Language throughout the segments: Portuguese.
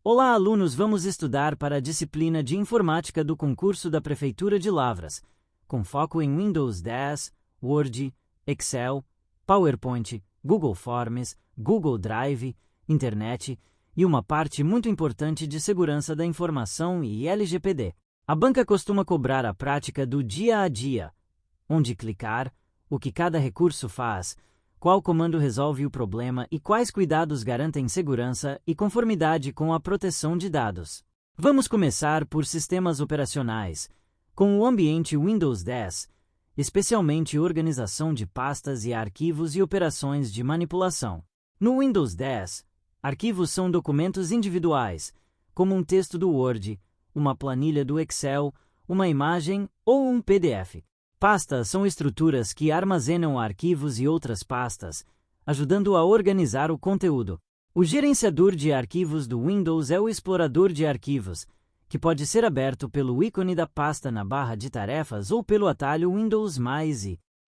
Olá, alunos! Vamos estudar para a disciplina de Informática do concurso da Prefeitura de Lavras, com foco em Windows 10, Word, Excel, PowerPoint, Google Forms, Google Drive, Internet e uma parte muito importante de segurança da informação e LGPD. A banca costuma cobrar a prática do dia a dia, onde clicar, o que cada recurso faz, qual comando resolve o problema e quais cuidados garantem segurança e conformidade com a proteção de dados. Vamos começar por sistemas operacionais, com o ambiente Windows 10, especialmente organização de pastas e arquivos e operações de manipulação. No Windows 10, arquivos são documentos individuais, como um texto do Word, uma planilha do Excel, uma imagem ou um PDF. Pastas são estruturas que armazenam arquivos e outras pastas, ajudando a organizar o conteúdo. O gerenciador de arquivos do Windows é o explorador de arquivos, que pode ser aberto pelo ícone da pasta na barra de tarefas ou pelo atalho Windows+.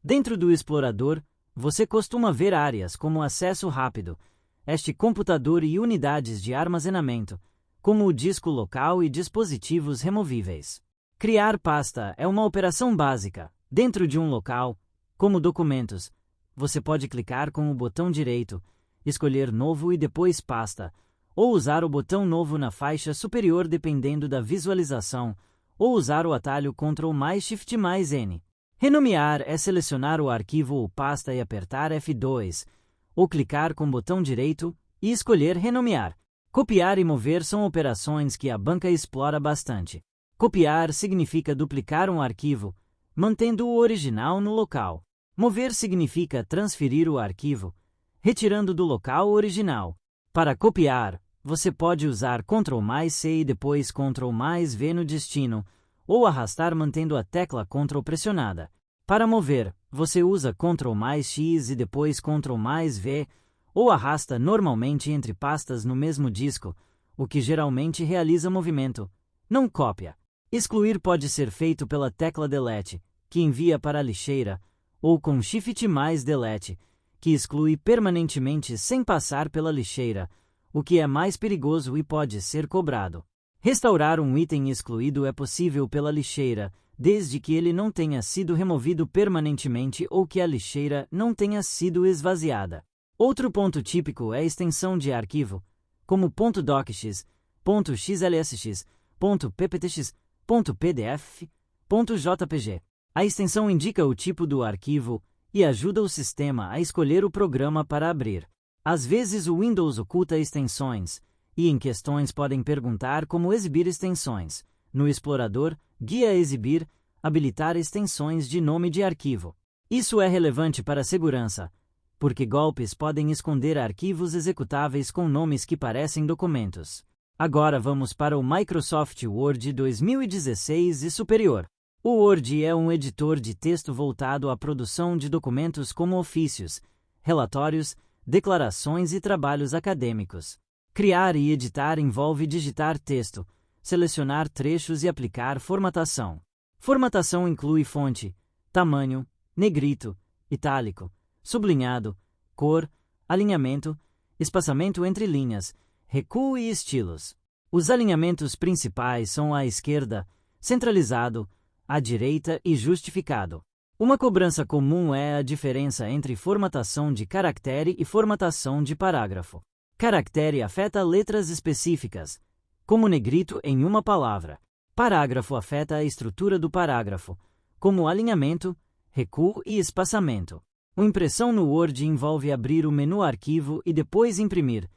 Dentro do explorador, você costuma ver áreas como acesso rápido, este computador e unidades de armazenamento, como o disco local e dispositivos removíveis. Criar pasta é uma operação básica. Dentro de um local, como documentos, você pode clicar com o botão direito, escolher Novo e depois Pasta, ou usar o botão Novo na faixa superior dependendo da visualização, ou usar o atalho Ctrl+Shift+N. Renomear é selecionar o arquivo ou pasta e apertar F2, ou clicar com o botão direito e escolher Renomear. Copiar e mover são operações que a banca explora bastante. Copiar significa duplicar um arquivo, mantendo o original no local. Mover significa transferir o arquivo, retirando do local original. Para copiar, você pode usar Ctrl+C e depois Ctrl+V no destino, ou arrastar mantendo a tecla Ctrl pressionada. Para mover, você usa Ctrl+X e depois Ctrl+V, ou arrasta normalmente entre pastas no mesmo disco, o que geralmente realiza movimento, não cópia. Excluir pode ser feito pela tecla Delete, que envia para a lixeira, ou com Shift+Delete, que exclui permanentemente sem passar pela lixeira, o que é mais perigoso e pode ser cobrado. Restaurar um item excluído é possível pela lixeira, desde que ele não tenha sido removido permanentemente ou que a lixeira não tenha sido esvaziada. Outro ponto típico é a extensão de arquivo, como .docx, .xlsx, .pptx, .pdf, .jpg. A extensão indica o tipo do arquivo e ajuda o sistema a escolher o programa para abrir. Às vezes o Windows oculta extensões, e em questões podem perguntar como exibir extensões. No explorador, guia exibir, habilitar extensões de nome de arquivo. Isso é relevante para a segurança, porque golpes podem esconder arquivos executáveis com nomes que parecem documentos. Agora vamos para o Microsoft Word 2016 e superior. O Word é um editor de texto voltado à produção de documentos como ofícios, relatórios, declarações e trabalhos acadêmicos. Criar e editar envolve digitar texto, selecionar trechos e aplicar formatação. Formatação inclui fonte, tamanho, negrito, itálico, sublinhado, cor, alinhamento, espaçamento entre linhas, recuo e estilos. Os alinhamentos principais são à esquerda, centralizado, à direita e justificado. Uma cobrança comum é a diferença entre formatação de caractere e formatação de parágrafo. Caractere afeta letras específicas, como negrito em uma palavra. Parágrafo afeta a estrutura do parágrafo, como alinhamento, recuo e espaçamento. A impressão no Word envolve abrir o menu Arquivo e depois Imprimir,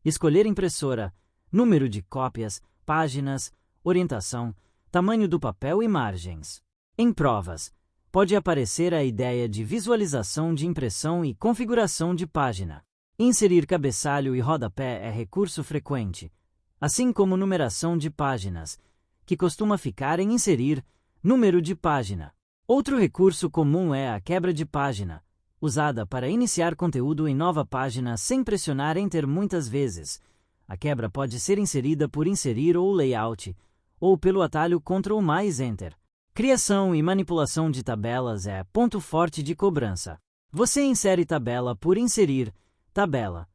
escolher impressora, número de cópias, páginas, orientação, tamanho do papel e margens. Em provas, pode aparecer a ideia de visualização de impressão e configuração de página. Inserir cabeçalho e rodapé é recurso frequente, assim como numeração de páginas, que costuma ficar em inserir número de página. Outro recurso comum é a quebra de página, usada para iniciar conteúdo em nova página sem pressionar Enter muitas vezes. A quebra pode ser inserida por inserir ou layout, ou pelo atalho Ctrl+Enter. Criação e manipulação de tabelas é ponto forte de cobrança. Você insere tabela por inserir tabela,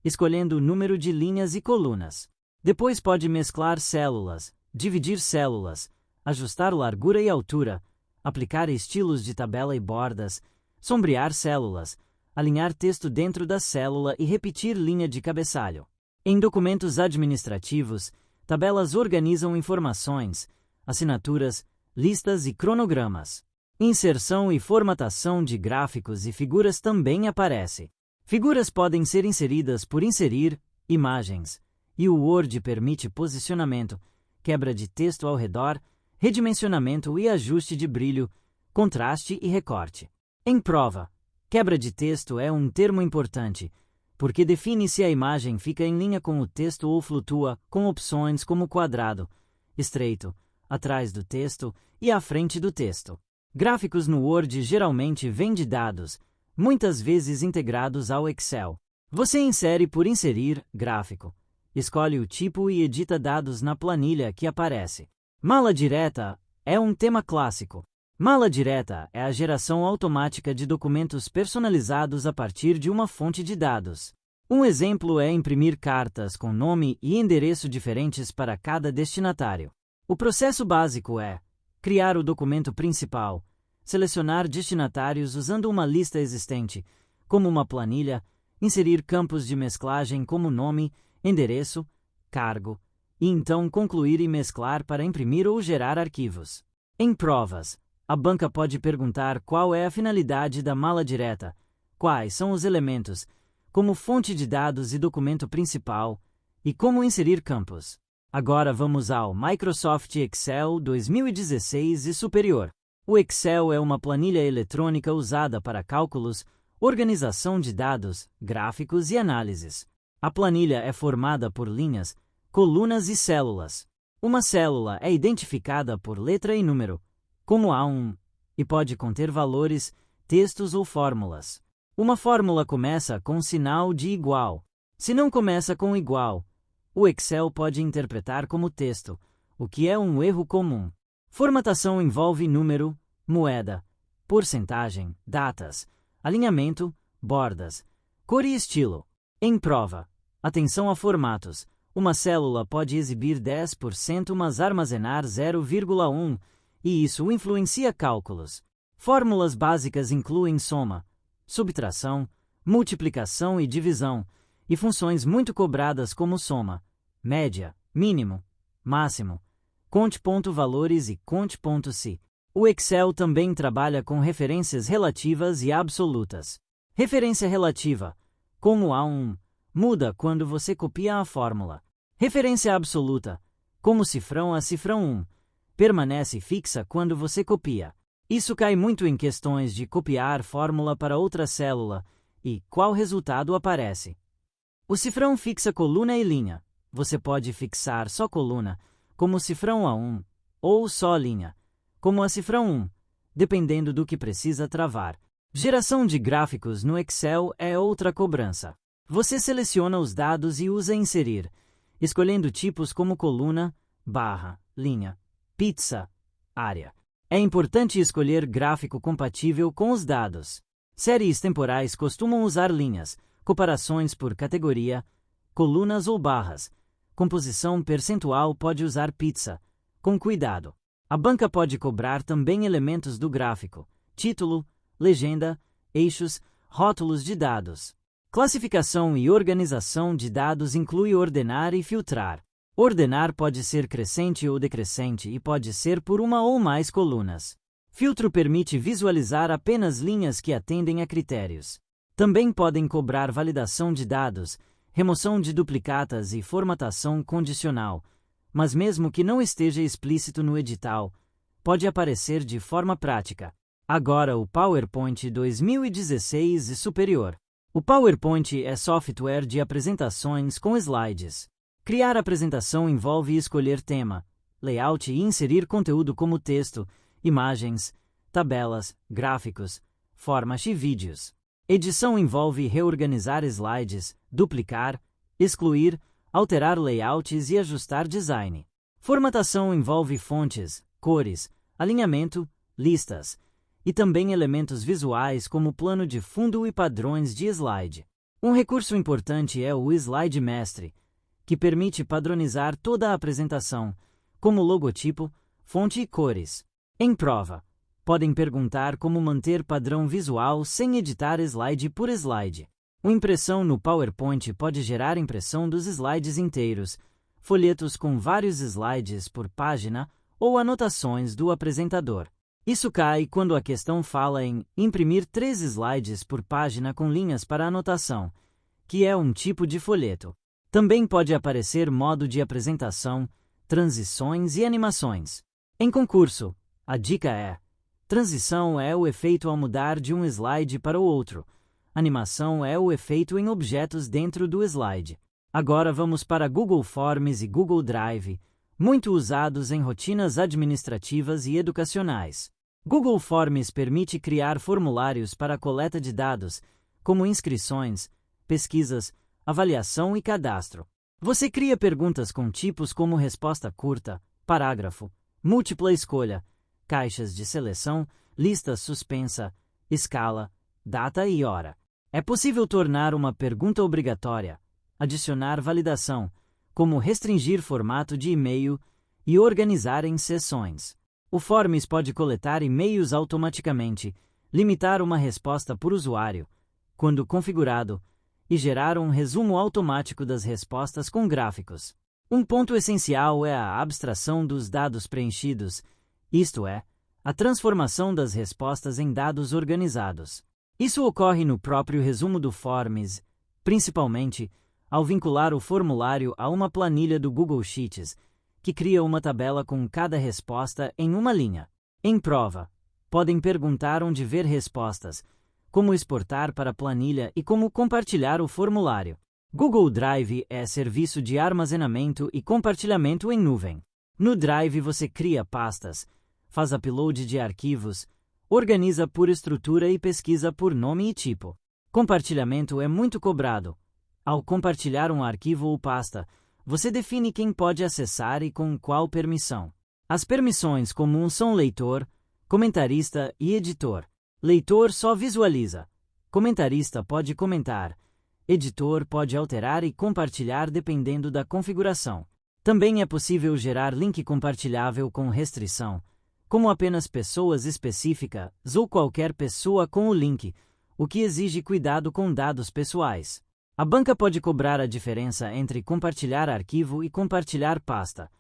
escolhendo o número de linhas e colunas. Depois pode mesclar células, dividir células, ajustar largura e altura, aplicar estilos de tabela e bordas, sombrear células, alinhar texto dentro da célula e repetir linha de cabeçalho. Em documentos administrativos, tabelas organizam informações, assinaturas, listas e cronogramas. Inserção e formatação de gráficos e figuras também aparece. Figuras podem ser inseridas por inserir, imagens, e o Word permite posicionamento, quebra de texto ao redor, redimensionamento e ajuste de brilho, contraste e recorte. Em prova, quebra de texto é um termo importante, porque define se a imagem fica em linha com o texto ou flutua, com opções como quadrado, estreito, atrás do texto e à frente do texto. Gráficos no Word geralmente vêm de dados, muitas vezes integrados ao Excel. Você insere por inserir, gráfico. Escolhe o tipo e edita dados na planilha que aparece. Mala direta é um tema clássico. Mala direta é a geração automática de documentos personalizados a partir de uma fonte de dados. Um exemplo é imprimir cartas com nome e endereço diferentes para cada destinatário. O processo básico é criar o documento principal, selecionar destinatários usando uma lista existente, como uma planilha, inserir campos de mesclagem como nome, endereço, cargo, e então concluir e mesclar para imprimir ou gerar arquivos. Em provas, a banca pode perguntar qual é a finalidade da mala direta, quais são os elementos, como fonte de dados e documento principal, e como inserir campos. Agora vamos ao Microsoft Excel 2016 e superior. O Excel é uma planilha eletrônica usada para cálculos, organização de dados, gráficos e análises. A planilha é formada por linhas, colunas e células. Uma célula é identificada por letra e número, como A1, e pode conter valores, textos ou fórmulas. Uma fórmula começa com sinal de igual. Se não começa com igual, o Excel pode interpretar como texto, o que é um erro comum. Formatação envolve número, moeda, porcentagem, datas, alinhamento, bordas, cor e estilo. Em prova, atenção a formatos. Uma célula pode exibir 10%, mas armazenar 0,1%, e isso influencia cálculos. Fórmulas básicas incluem soma, subtração, multiplicação e divisão, e funções muito cobradas como soma, média, mínimo, máximo, conte.valores e conte.si. O Excel também trabalha com referências relativas e absolutas. Referência relativa, como A1, muda quando você copia a fórmula. Referência absoluta, como cifrão a cifrão 1, permanece fixa quando você copia. Isso cai muito em questões de copiar fórmula para outra célula e qual resultado aparece. O cifrão fixa coluna e linha. Você pode fixar só coluna, como cifrão A1, ou só linha, como a cifrão 1, dependendo do que precisa travar. Geração de gráficos no Excel é outra cobrança. Você seleciona os dados e usa inserir, escolhendo tipos como coluna, barra, linha, pizza, área. É importante escolher gráfico compatível com os dados. Séries temporais costumam usar linhas, comparações por categoria, colunas ou barras. Composição percentual pode usar pizza. Com cuidado. A banca pode cobrar também elementos do gráfico, título, legenda, eixos, rótulos de dados. Classificação e organização de dados inclui ordenar e filtrar. Ordenar pode ser crescente ou decrescente e pode ser por uma ou mais colunas. Filtro permite visualizar apenas linhas que atendem a critérios. Também podem cobrar validação de dados, remoção de duplicatas e formatação condicional, mas mesmo que não esteja explícito no edital, pode aparecer de forma prática. Agora o PowerPoint 2016 e superior. O PowerPoint é software de apresentações com slides. Criar apresentação envolve escolher tema, layout e inserir conteúdo como texto, imagens, tabelas, gráficos, formas e vídeos. Edição envolve reorganizar slides, duplicar, excluir, alterar layouts e ajustar design. Formatação envolve fontes, cores, alinhamento, listas, e também elementos visuais como plano de fundo e padrões de slide. Um recurso importante é o Slide Mestre, que permite padronizar toda a apresentação, como logotipo, fonte e cores. Em prova, podem perguntar como manter padrão visual sem editar slide por slide. Uma impressão no PowerPoint pode gerar impressão dos slides inteiros, folhetos com vários slides por página ou anotações do apresentador. Isso cai quando a questão fala em imprimir 3 slides por página com linhas para anotação, que é um tipo de folheto. Também pode aparecer modo de apresentação, transições e animações. Em concurso, a dica é: transição é o efeito ao mudar de um slide para o outro. Animação é o efeito em objetos dentro do slide. Agora vamos para Google Forms e Google Drive, muito usados em rotinas administrativas e educacionais. Google Forms permite criar formulários para a coleta de dados, como inscrições, pesquisas, avaliação e cadastro. Você cria perguntas com tipos como resposta curta, parágrafo, múltipla escolha, caixas de seleção, lista suspensa, escala, data e hora. É possível tornar uma pergunta obrigatória, adicionar validação, como restringir formato de e-mail e organizar em seções. O Forms pode coletar e-mails automaticamente, limitar uma resposta por usuário, quando configurado, e gerar um resumo automático das respostas com gráficos. Um ponto essencial é a abstração dos dados preenchidos, isto é, a transformação das respostas em dados organizados. Isso ocorre no próprio resumo do Forms, principalmente ao vincular o formulário a uma planilha do Google Sheets, que cria uma tabela com cada resposta em uma linha. Em prova, podem perguntar onde ver respostas, como exportar para a planilha e como compartilhar o formulário. Google Drive é serviço de armazenamento e compartilhamento em nuvem. No Drive você cria pastas, faz upload de arquivos, organiza por estrutura e pesquisa por nome e tipo. Compartilhamento é muito cobrado. Ao compartilhar um arquivo ou pasta, você define quem pode acessar e com qual permissão. As permissões comuns são leitor, comentarista e editor. Leitor só visualiza. Comentarista pode comentar. Editor pode alterar e compartilhar dependendo da configuração. Também é possível gerar link compartilhável com restrição, como apenas pessoas específicas ou qualquer pessoa com o link, o que exige cuidado com dados pessoais. A banca pode cobrar a diferença entre compartilhar arquivo e compartilhar pasta.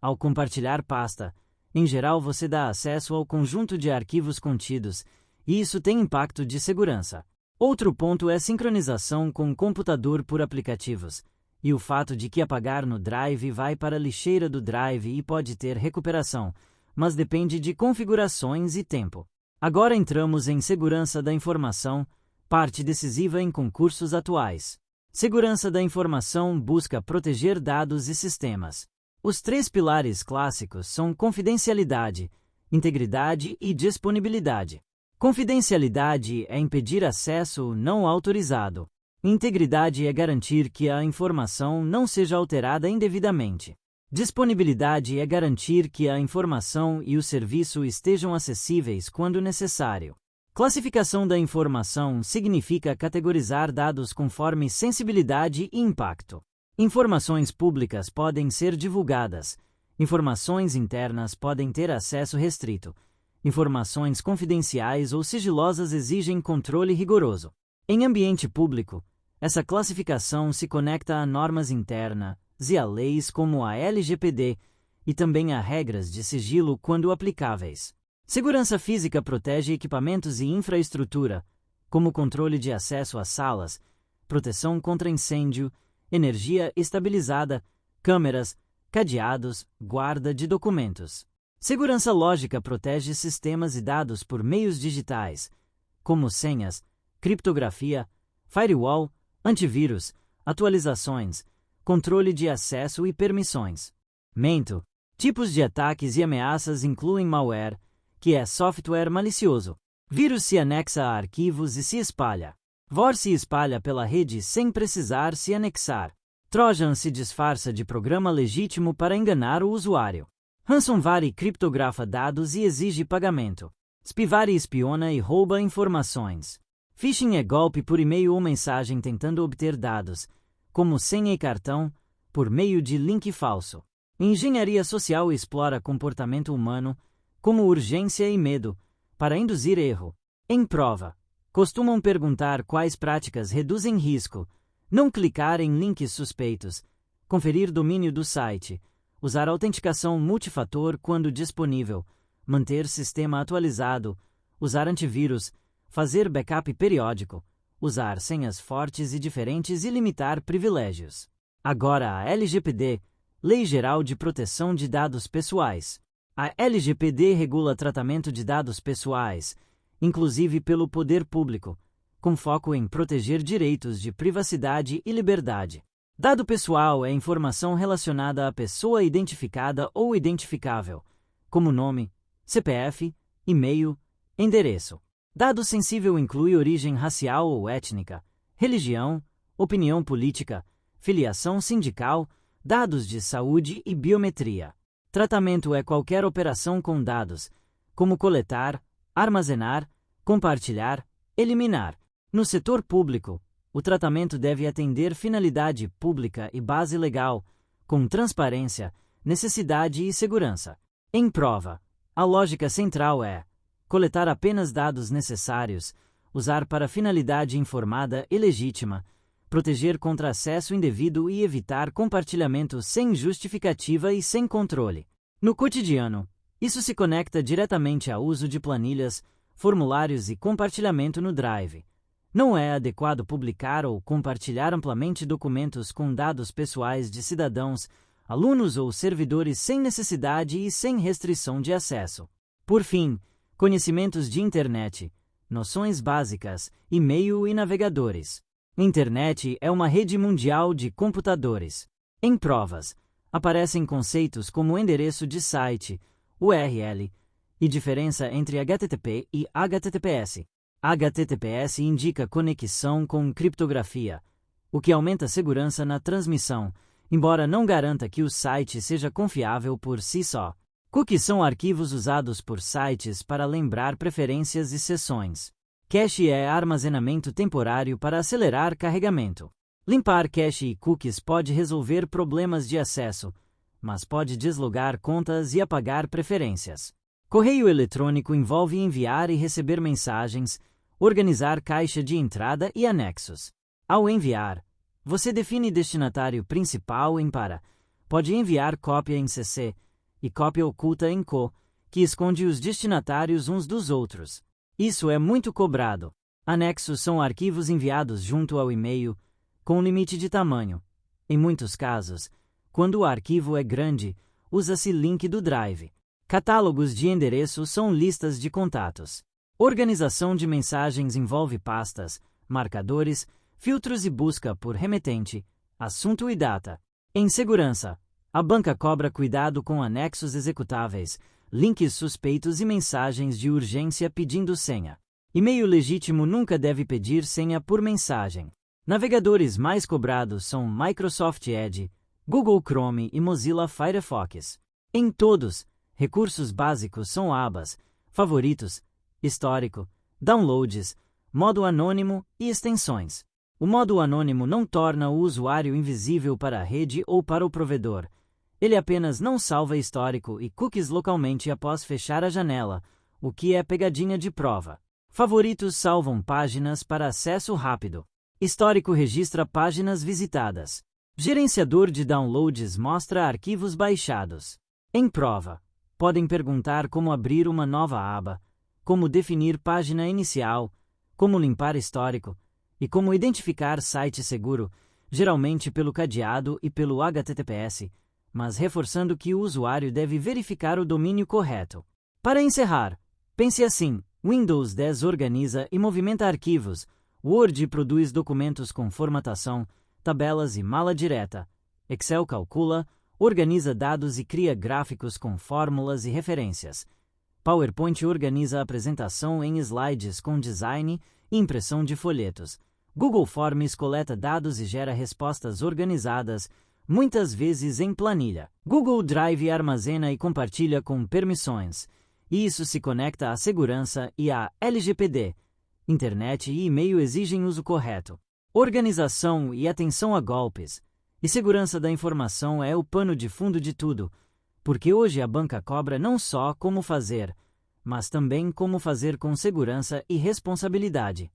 Ao compartilhar pasta, em geral você dá acesso ao conjunto de arquivos contidos, e isso tem impacto de segurança. Outro ponto é sincronização com o computador por aplicativos, e o fato de que apagar no Drive vai para a lixeira do Drive e pode ter recuperação, mas depende de configurações e tempo. Agora entramos em segurança da informação, parte decisiva em concursos atuais. Segurança da informação busca proteger dados e sistemas. Os 3 pilares clássicos são confidencialidade, integridade e disponibilidade. Confidencialidade é impedir acesso não autorizado. Integridade é garantir que a informação não seja alterada indevidamente. Disponibilidade é garantir que a informação e o serviço estejam acessíveis quando necessário. Classificação da informação significa categorizar dados conforme sensibilidade e impacto. Informações públicas podem ser divulgadas. Informações internas podem ter acesso restrito. Informações confidenciais ou sigilosas exigem controle rigoroso. Em ambiente público, essa classificação se conecta a normas internas e a leis como a LGPD e também a regras de sigilo quando aplicáveis. Segurança física protege equipamentos e infraestrutura, como controle de acesso às salas, proteção contra incêndio, energia estabilizada, câmeras, cadeados, guarda de documentos. Segurança lógica protege sistemas e dados por meios digitais, como senhas, criptografia, firewall, antivírus, atualizações, controle de acesso e permissões. Tipos de ataques e ameaças incluem malware, que é software malicioso. Vírus se anexa a arquivos e se espalha. VOR se espalha pela rede sem precisar se anexar. Trojan se disfarça de programa legítimo para enganar o usuário. Ransomware criptografa dados e exige pagamento. Spyware espiona e rouba informações. Phishing é golpe por e-mail ou mensagem tentando obter dados, como senha e cartão, por meio de link falso. Engenharia social explora comportamento humano, como urgência e medo, para induzir erro. Em prova, costumam perguntar quais práticas reduzem risco, não clicar em links suspeitos, conferir domínio do site, usar autenticação multifator quando disponível, manter sistema atualizado, usar antivírus, fazer backup periódico, usar senhas fortes e diferentes e limitar privilégios. Agora a LGPD, Lei Geral de Proteção de Dados Pessoais. A LGPD regula tratamento de dados pessoais, inclusive pelo poder público, com foco em proteger direitos de privacidade e liberdade. Dado pessoal é informação relacionada à pessoa identificada ou identificável, como nome, CPF, e-mail, endereço. Dado sensível inclui origem racial ou étnica, religião, opinião política, filiação sindical, dados de saúde e biometria. Tratamento é qualquer operação com dados, como coletar, armazenar, compartilhar, eliminar. No setor público, o tratamento deve atender finalidade pública e base legal, com transparência, necessidade e segurança. Em prova, a lógica central é coletar apenas dados necessários, usar para finalidade informada e legítima, proteger contra acesso indevido e evitar compartilhamento sem justificativa e sem controle. No cotidiano, isso se conecta diretamente ao uso de planilhas, formulários e compartilhamento no Drive. Não é adequado publicar ou compartilhar amplamente documentos com dados pessoais de cidadãos, alunos ou servidores sem necessidade e sem restrição de acesso. Por fim, conhecimentos de internet, noções básicas, e-mail e navegadores. Internet é uma rede mundial de computadores. Em provas, aparecem conceitos como endereço de site, URL, e diferença entre HTTP e HTTPS. HTTPS indica conexão com criptografia, o que aumenta a segurança na transmissão, embora não garanta que o site seja confiável por si só. Cookies são arquivos usados por sites para lembrar preferências e sessões. Cache é armazenamento temporário para acelerar carregamento. Limpar cache e cookies pode resolver problemas de acesso, mas pode deslogar contas e apagar preferências. Correio eletrônico envolve enviar e receber mensagens, organizar caixa de entrada e anexos. Ao enviar, você define destinatário principal em para. Pode enviar cópia em CC e cópia oculta em CO, que esconde os destinatários uns dos outros. Isso é muito cobrado. Anexos são arquivos enviados junto ao e-mail, com limite de tamanho. Em muitos casos, quando o arquivo é grande, usa-se link do Drive. Catálogos de endereço são listas de contatos. Organização de mensagens envolve pastas, marcadores, filtros e busca por remetente, assunto e data. Em segurança, a banca cobra cuidado com anexos executáveis, links suspeitos e mensagens de urgência pedindo senha. E-mail legítimo nunca deve pedir senha por mensagem. Navegadores mais cobrados são Microsoft Edge, Google Chrome e Mozilla Firefox. Em todos, recursos básicos são abas, favoritos, histórico, downloads, modo anônimo e extensões. O modo anônimo não torna o usuário invisível para a rede ou para o provedor. Ele apenas não salva histórico e cookies localmente após fechar a janela, o que é pegadinha de prova. Favoritos salvam páginas para acesso rápido. Histórico registra páginas visitadas. Gerenciador de downloads mostra arquivos baixados. Em prova, podem perguntar como abrir uma nova aba, como definir página inicial, como limpar histórico e como identificar site seguro, geralmente pelo cadeado e pelo HTTPS, mas reforçando que o usuário deve verificar o domínio correto. Para encerrar, pense assim: Windows 10 organiza e movimenta arquivos, Word produz documentos com formatação, tabelas e mala direta, Excel calcula, organiza dados e cria gráficos com fórmulas e referências. PowerPoint organiza a apresentação em slides com design e impressão de folhetos. Google Forms coleta dados e gera respostas organizadas, muitas vezes em planilha. Google Drive armazena e compartilha com permissões. E isso se conecta à segurança e à LGPD. Internet e e-mail exigem uso correto. Organização e atenção a golpes. E segurança da informação é o pano de fundo de tudo, porque hoje a banca cobra não só como fazer, mas também como fazer com segurança e responsabilidade.